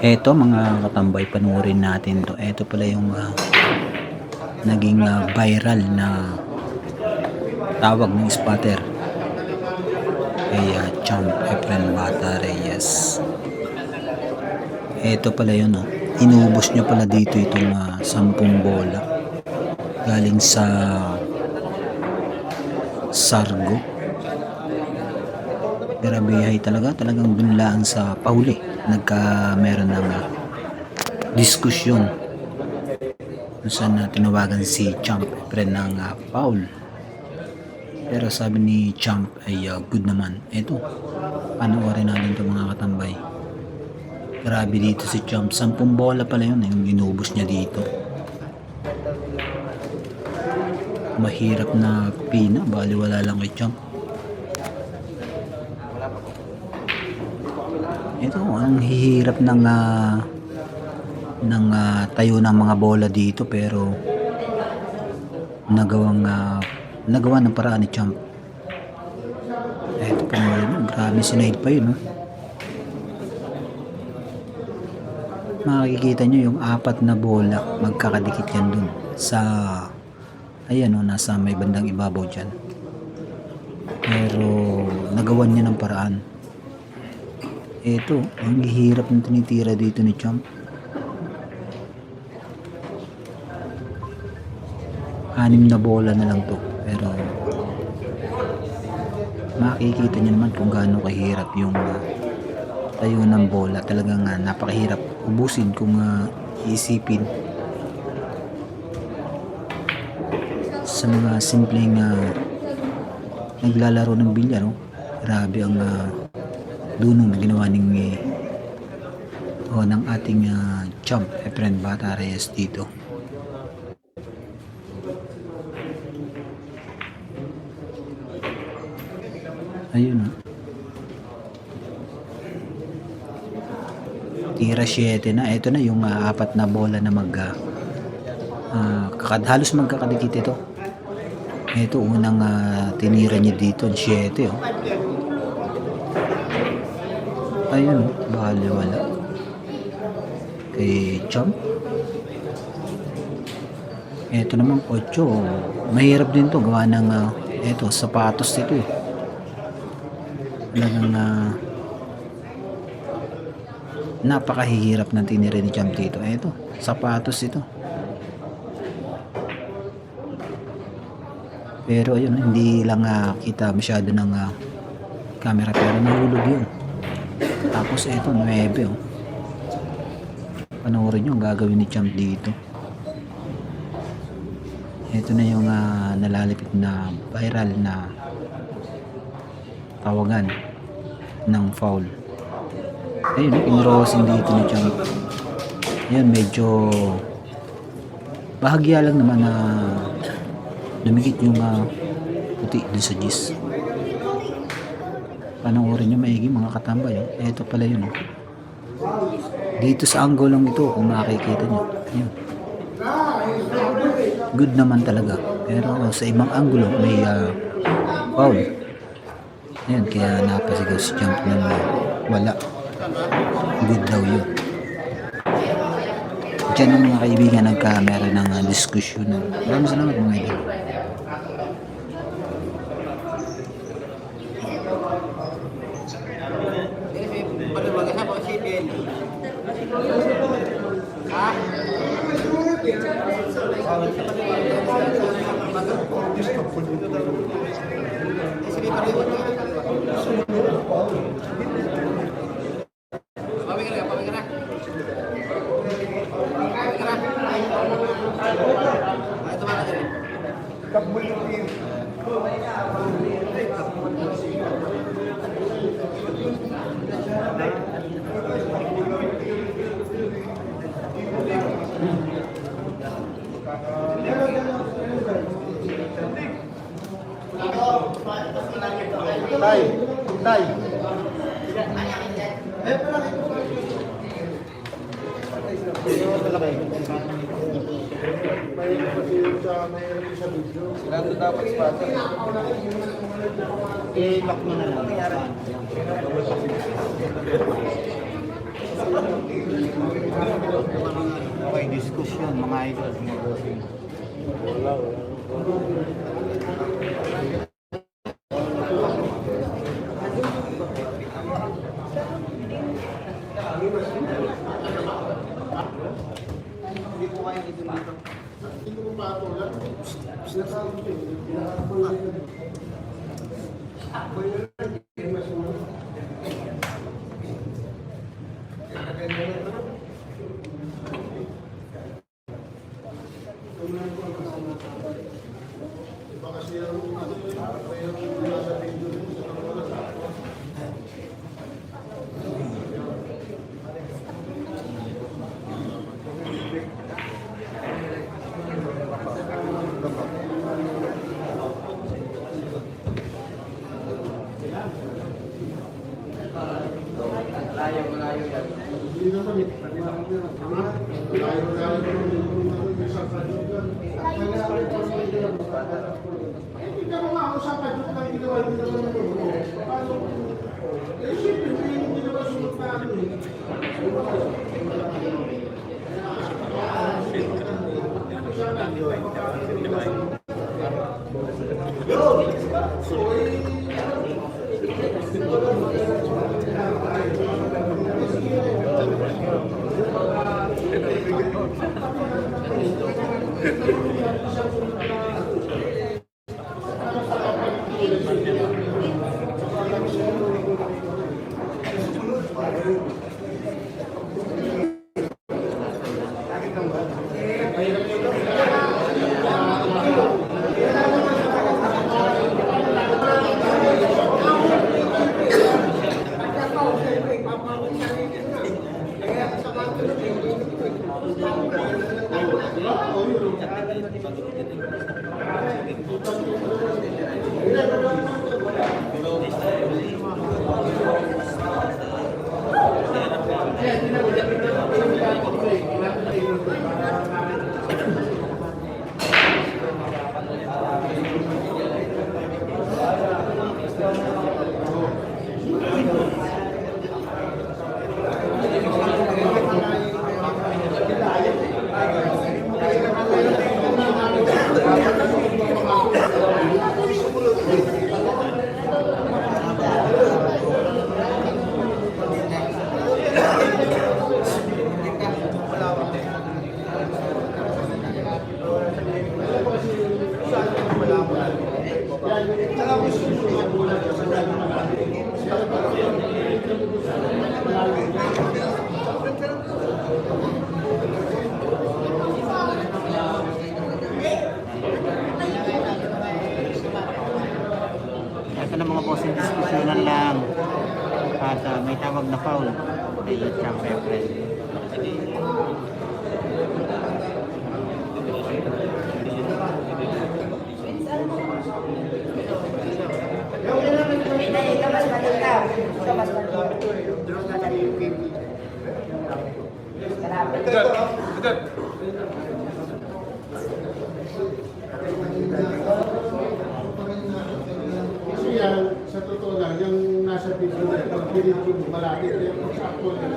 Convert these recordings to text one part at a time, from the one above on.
Eto mga katambay, panoorin natin 'to. Eto pala yung, naging, viral na tawag ng spotter kay, Champ Efren Bata Reyes. Eto pala yun, inubos niya pala dito itong, 10 bola galing sa Sargo. Grabehay talagang dun lang sa pahuli meron ng, diskusyon kung saan tinawagan si Champ Efren ng, foul. Pero sabi ni Champ ay good naman. Eto, panoorin natin ito mga katambay. Grabe dito si Champ. 10 bola pala yun yung inubos niya dito. Mahirap na pina. Baliwala lang kay Champ. Ito, ang hihirap ng tayo ng mga bola dito, pero nagawa ng paraan ni Champ. Ito pa naman, grabe sinide pa yun, no? Makikita nyo yung 4 na bola, magkakadikit yan dun sa, ayan, no, nasa may bandang ibabaw dyan. Pero nagawan niya ng paraan. Ito, ang hihirap ng tinitira dito ni Champ. 6 na bola na lang to, pero makikita niyo naman kung gaano kahirap yung tayo ng bola. Talagang napakahirap ubusin kung iisipin sa mga simpleng naglalaro ng bilyar. Grabe ang dunong na ginawa ng ating Champ Efren Bata Reyes dito. Ayun, tira 7 na. Ito na yung 4 na bola na halos magkakadikit ito. Ito unang tinira niya dito, 7, oh. Ayun, baliwala kay Champ. Ito naman 8. Mahirap din to gawa ng ito, sapatos ito, eh. Talagang napakahihirap ng tinira ni Champ dito. Ito, sapatos ito. Pero ayun, hindi lang kita masyado ng camera, pero nahulog yun. Tapos ito, 9, oh. Panoorin nyo ang gagawin ni Champ dito. Ito na yung nalalapit na viral na tawagan ng foul. Ayun, pinrosin dito ni Champ. Ayun, medyo bahagya lang naman na dumikit yung puti dun sa gis. Panoorin nyo maigi mga katambay, oh. Ito pala yun, oh. Dito sa anggulong ito, kung makikita nyo, ayun, good naman talaga. Pero sa ibang anggulo may foul. Ayun, kaya napasigaw si Champ ng wala. Good daw yun. Diyan ang mga kaibigan nagkamera ng diskusyon. Maraming salamat mga idol. Tay. Nandun dapat spotter. I-lock mo na lang. Okay, diskusyon mga idol. Ito na mga bossing, diskusyonan lang at may tawag na foul kay Champ Efren. Kasi yan, sa totoo lang, yung nasa video na ito, pilit yung malapit, yung sa actual na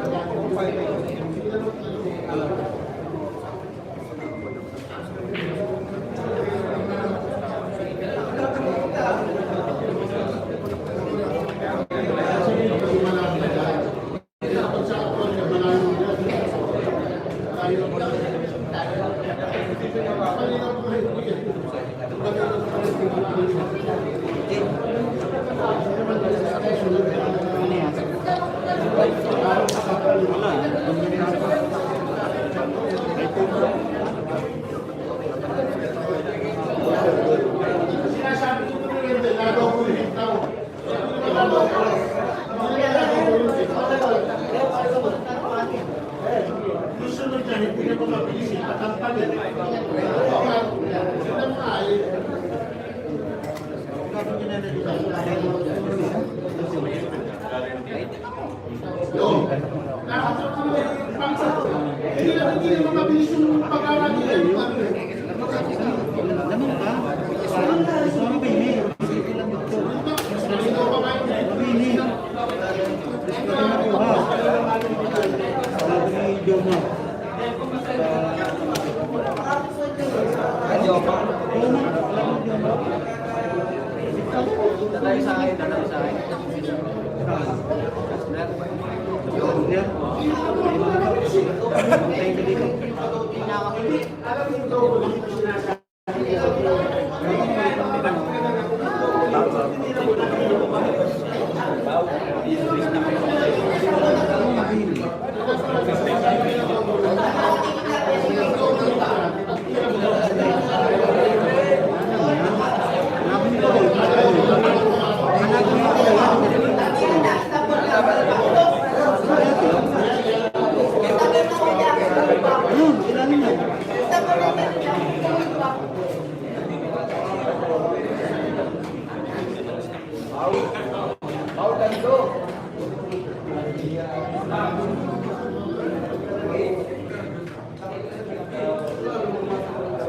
hindi naman mabilis yung pag-aral nila.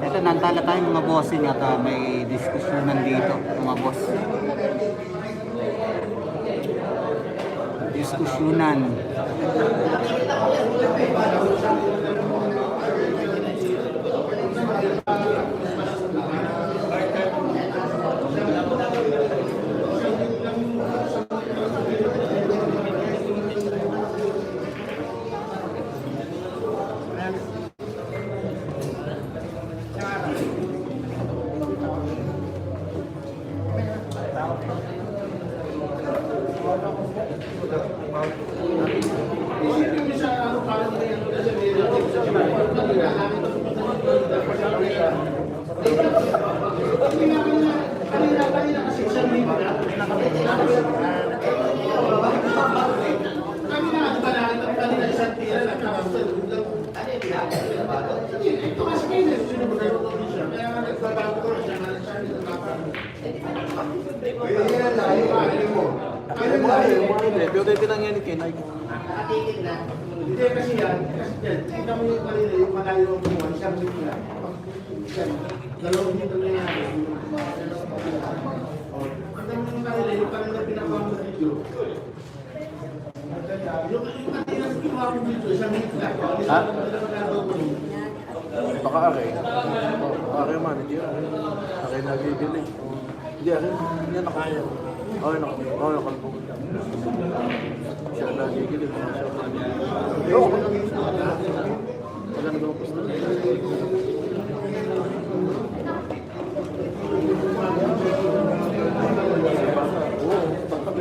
Ito, nantala tayo mga bossing at may diskusyon nandito mga boss. Diskusyonan. Hindi kasi yan, tingnan mo yung kanina, yung malayo ang buwan, siyang bigla. Dalawang dito na yan. Tingnan mo yung kanina, yung kanina pinapang sa video. Yung kanina kinuha ko video, siyang bigla. Ha? Baka akin. Akin man, hindi yan. Akin nagigili. Hindi, akin. Hindi yan nakaya. Okay, nakalbo. Siya nagigili. Siya nagigili. Yo! Maganda ba gusto? Oo, tangkap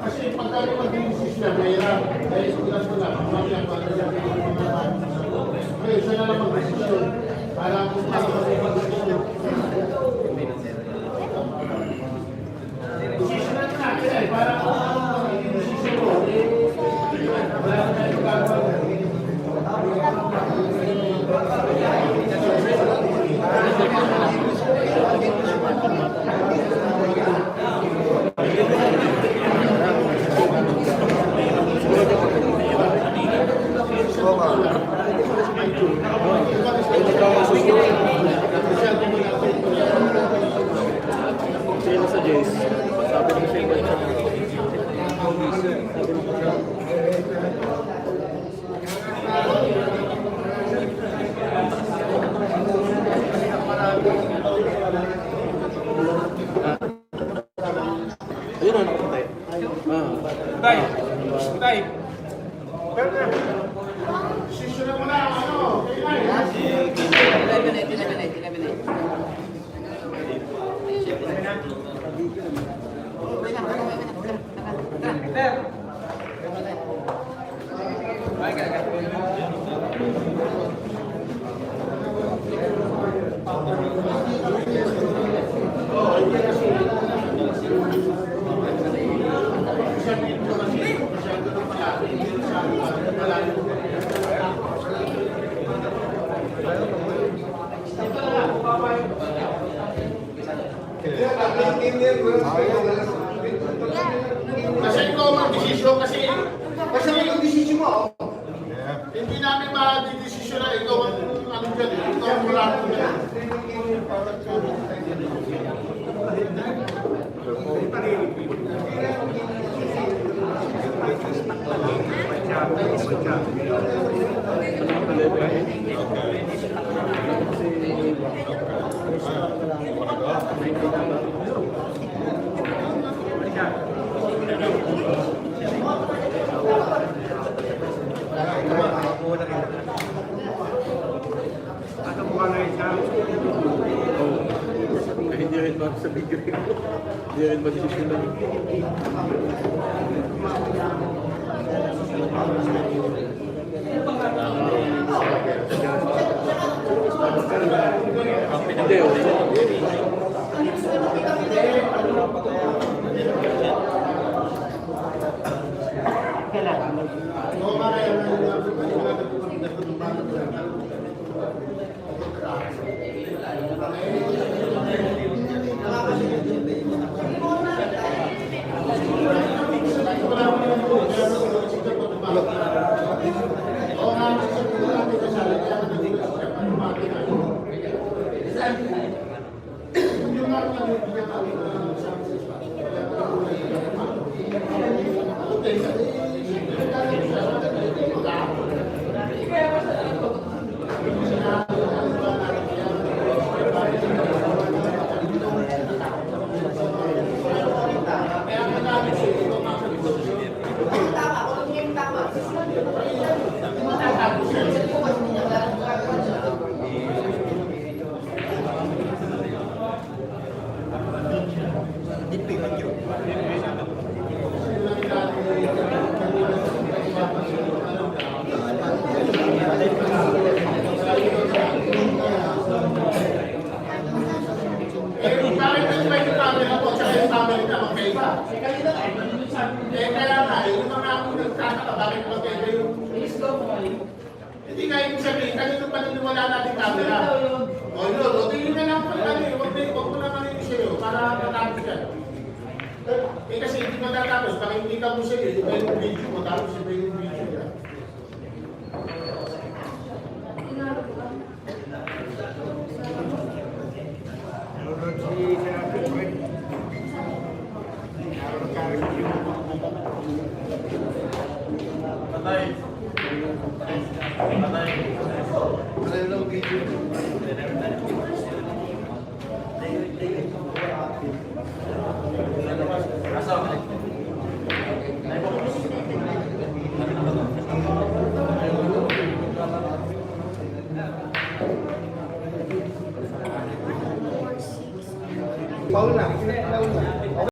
Kasi pagkali mag-iisis na, mahirap. Dahil sulat ko lang, mamaya ko ano yan. Okay, isa na lang mag-desisyon. Para kung mag-desisyon. Desisyon na natin eh, para kung mag-desisyon mo. Wala na tayo gagawa. Sino sa Jace? Sabi mo siya ba? Ayun na, nakapatay. Tay! Tay! Desisyon na muna, ano? Kailan? Kasi ikaw mag-desisyon kasi may desisyon mo. Hindi namin ma-desisyon na ikaw ang ano dyan eh. Ito ang wala ko dyan. Hindi rin ba sa video? Hindi rin ba desisyonan? Hindi, Bakit yung camera ko at saka yung camera na magkaiba? Kaya nga, yung mga ako nagtataka, bakit magkaiba yung... Hindi nga yung sabihin, kanino paniniwala natin camera? O yun, o tingin na lang pala ano, huwag mo naman yung sa'yo para matapos yan. Eh kasi hindi matatapos, pakikita mo sa'yo, iba yung video mo, tapos iba yung video yan. Paul na.